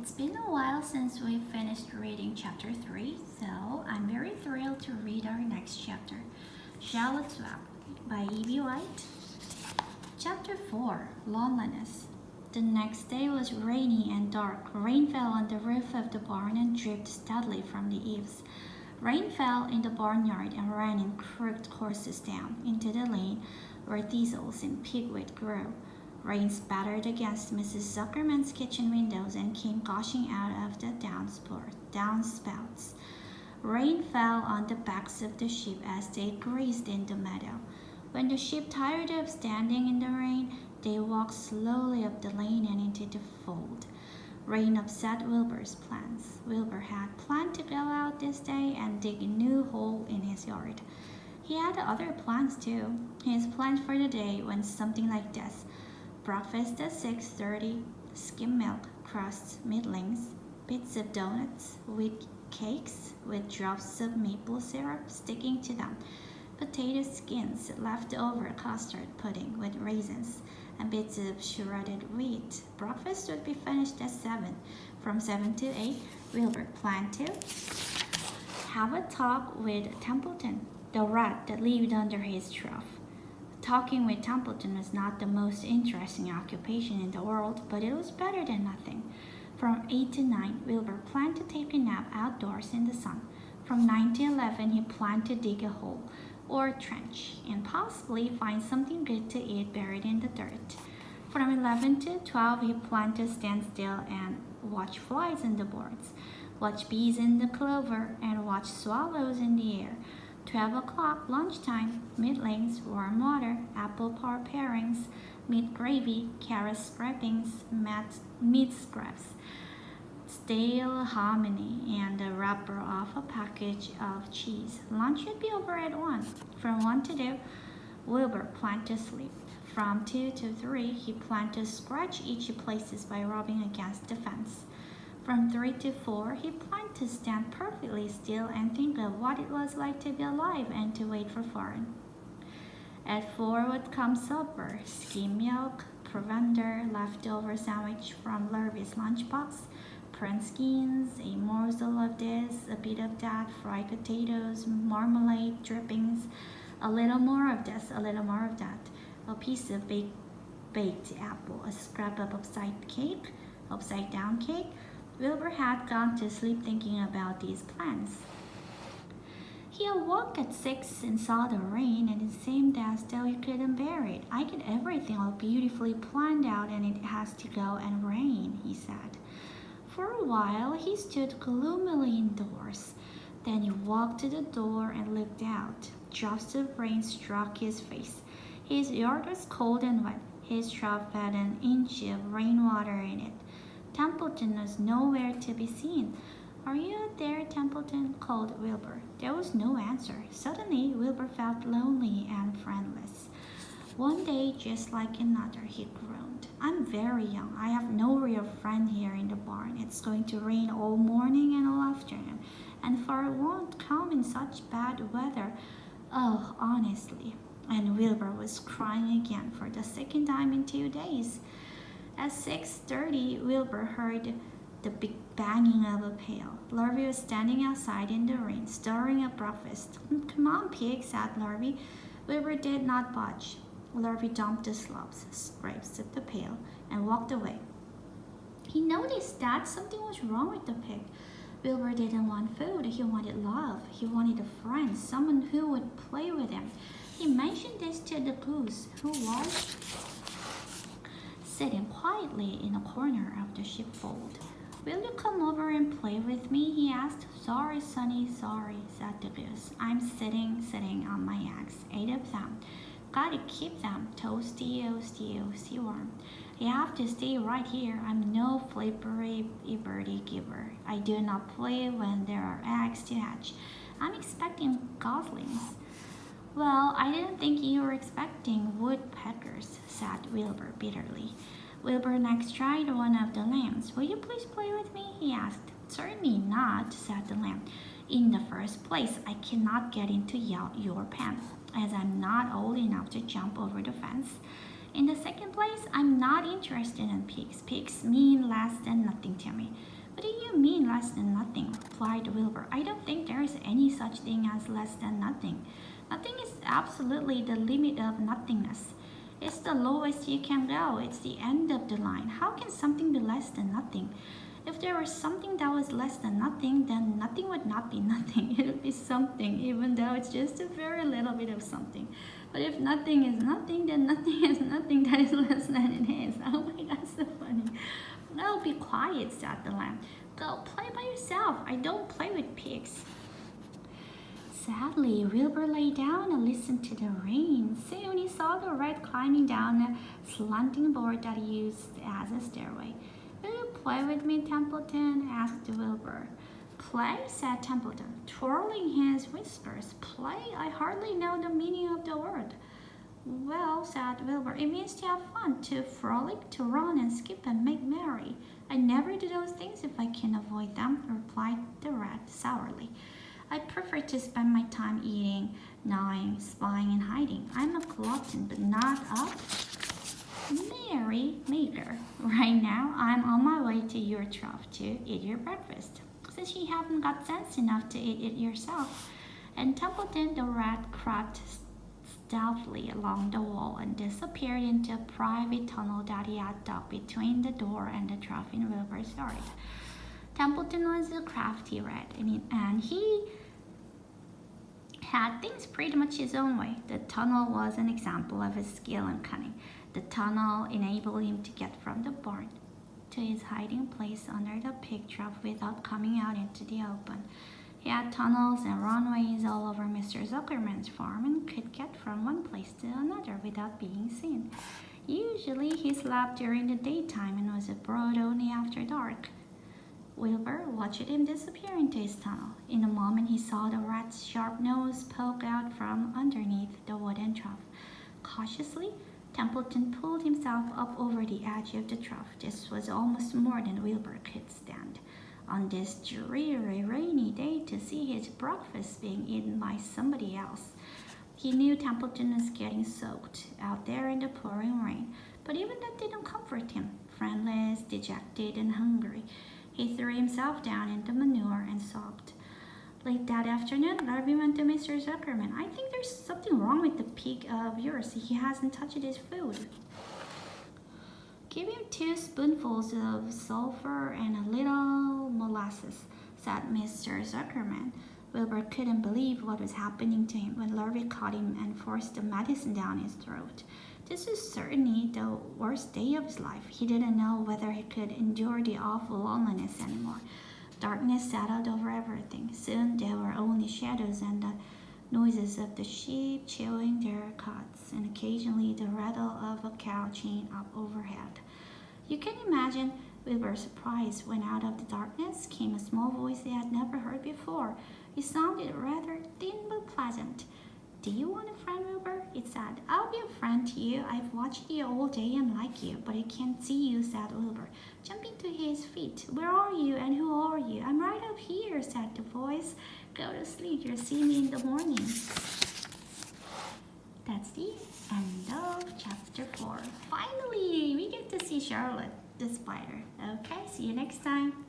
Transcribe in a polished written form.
It's been a while since we finished reading chapter 3, so I'm very thrilled to read our next chapter, Charlotte's Web by E.B. White. Chapter 4, Loneliness. The next day was rainy and dark. Rain fell on the roof of the barn and dripped steadily from the eaves. Rain fell in the barnyard and ran in crooked courses down into the lane where thistles and pigweed grew. Rain spattered against Mrs. Zuckerman's kitchen windows and came gushing out of the downspouts. Rain fell on the backs of the sheep as they grazed in the meadow. When the sheep tired of standing in the rain, they walked slowly up the lane and into the fold. Rain upset Wilbur's plans. Wilbur had planned to go out this day and dig a new hole in his yard. He had other plans too. His plan for the day went something like this. Breakfast at 6:30, skim milk, crusts, middlings, bits of donuts, wheat cakes with drops of maple syrup sticking to them, potato skins, leftover custard pudding with raisins, and bits of shredded wheat. Breakfast would be finished at 7. From 7 to 8, Wilbur planned to have a talk with Templeton, the rat that lived under his trough. Talking with Templeton was not the most interesting occupation in the world, but it was better than nothing. From 8 to 9, Wilbur planned to take a nap outdoors in the sun. From 9 to 11, he planned to dig a hole or trench and possibly find something good to eat buried in the dirt. From 11 to 12, he planned to stand still and watch flies in the boards, watch bees in the clover, and watch swallows in the air. 12 o'clock, lunchtime, middlings, warm water, apple parings, meat gravy, carrot scrapings, meat scraps, stale hominy, and the wrapper of a package of cheese. Lunch would be over at 1. From 1 to 2, Wilbur planned to sleep. From 2 to 3, he planned to scratch itchy places by rubbing against the fence. From 3 to 4, he planned to stand perfectly still and think of what it was like to be alive and to wait for fun. At 4 would come supper, skim milk, provender, leftover sandwich from Lurvy's lunchbox, prune skins, a morsel of this, a bit of that, fried potatoes, marmalade, drippings, a little more of this, a little more of that, a piece of baked apple, a scrap of upside down cake. Wilbur had gone to sleep thinking about these plans. He awoke at 6 and saw the rain, and it seemed as though he couldn't bear it. I get everything all beautifully planned out, and it has to go and rain, he said. For a while, he stood gloomily indoors. Then he walked to the door and looked out. Drops of rain struck his face. His yard was cold and wet. His trough had an inch of rainwater in it. Templeton was nowhere to be seen. "Are you out there, Templeton?" called Wilbur. There was no answer. Suddenly, Wilbur felt lonely and friendless. "One day just like another," he groaned. "I'm very young. I have no real friend here in the barn. It's going to rain all morning and all afternoon, and fire won't come in such bad weather. Oh, honestly." And Wilbur was crying again for the second time in 2 days. At 6:30, Wilbur heard the big banging of a pail. Lurvy was standing outside in the rain, stirring up breakfast. "Come on, pig," said Lurvy. Wilbur did not budge. Lurvy dumped the scraps of the pail, and walked away. He noticed that something was wrong with the pig. Wilbur didn't want food. He wanted love. He wanted a friend, someone who would play with him. He mentioned this to the goose, who was sitting quietly in a corner of the sheepfold. "Will you come over and play with me?" he asked. "Sorry, Sonny, sorry," said the goose. "I'm sitting on my eggs, 8 of them. Gotta keep them toasty warm. You have to stay right here. I'm no flippery birdie giver. I do not play when there are eggs to hatch. I'm expecting goslings." "Well, I didn't think you were expecting woodpeckers," said Wilbur bitterly. Wilbur next tried one of the lambs. "Will you please play with me?" he asked. "Certainly not," said the lamb. "In the first place, I cannot get into your pen, as I'm not old enough to jump over the fence. In the second place, I'm not interested in pigs. Pigs mean less than nothing to me. What do you mean less than nothing? Replied Wilbur. I don't think there is any such thing as less than nothing. Nothing is absolutely the limit of nothingness. It's the lowest you can go. It's the end of the line. How can something be less than nothing? If there was something that was less than nothing, then nothing would not be nothing. It would be something, even though it's just a very little bit of something. But if nothing is nothing, then nothing is nothing that is less than it is. Oh my god, so funny. No, be quiet, said the lamb. Go play by yourself. I don't play with pigs. Sadly, Wilbur lay down and listened to the rain. Soon he saw the rat climbing down a slanting board that he used as a stairway. Will you play with me, Templeton? Asked Wilbur. Play? Said Templeton, twirling his whiskers. Play? I hardly know the meaning of the word. Well, said Wilbur, it means to have fun, to frolic, to run and skip and make merry. I never do those things if I can avoid them, replied the rat sourly. I prefer to spend my time eating, gnawing, spying, and hiding. I'm a glutton, but not a merry maker. Right now, I'm on my way to your trough to eat your breakfast, since you haven't got sense enough to eat it yourself. And Templeton the rat crept stealthily along the wall and disappeared into a private tunnel that he had dug between the door and the trough in Wilbur's yard. Templeton was a crafty rat, and he had things pretty much his own way. The tunnel was an example of his skill and cunning. The tunnel enabled him to get from the barn to his hiding place under the pig trough without coming out into the open. He had tunnels and runways all over Mr. Zuckerman's farm and could get from one place to another without being seen. Usually he slept during the daytime and was abroad only after dark. Wilbur watched him disappear into his tunnel. In a moment he saw the rat's sharp nose poke out from underneath the wooden trough. Cautiously, Templeton pulled himself up over the edge of the trough. This was almost more than Wilbur could stand. On this dreary, rainy day, to see his breakfast being eaten by somebody else. He knew Templeton was getting soaked out there in the pouring rain, but even that didn't comfort him. Friendless, dejected, and hungry, he threw himself down in the manure and sobbed. Late that afternoon, Larry went to Mr. Zuckerman. I think there's something wrong with the pig of yours. He hasn't touched his food. Give him 2 spoonfuls of sulfur and a little molasses, said Mr. Zuckerman. Wilbur couldn't believe what was happening to him when Larry caught him and forced the medicine down his throat. This was certainly the worst day of his life. He didn't know whether he could endure the awful loneliness anymore. Darkness settled over everything. Soon there were only shadows and the noises of the sheep chewing their cuds, and occasionally the rattle of a cow chained up overhead. You can imagine Wilbur's surprise when out of the darkness came a small voice he had never heard before. It sounded rather thin but pleasant. Do you want a friend, Wilbur? It said. I'll be a friend to you. I've watched you all day and like you, but I can't see you, said Wilbur, jumping to his feet. Where are you and who are you? I'm right up here, said the voice. Go to sleep. You'll see me in the morning. That's the end of chapter 4. Finally, we get to see Charlotte, the spider. Okay, see you next time.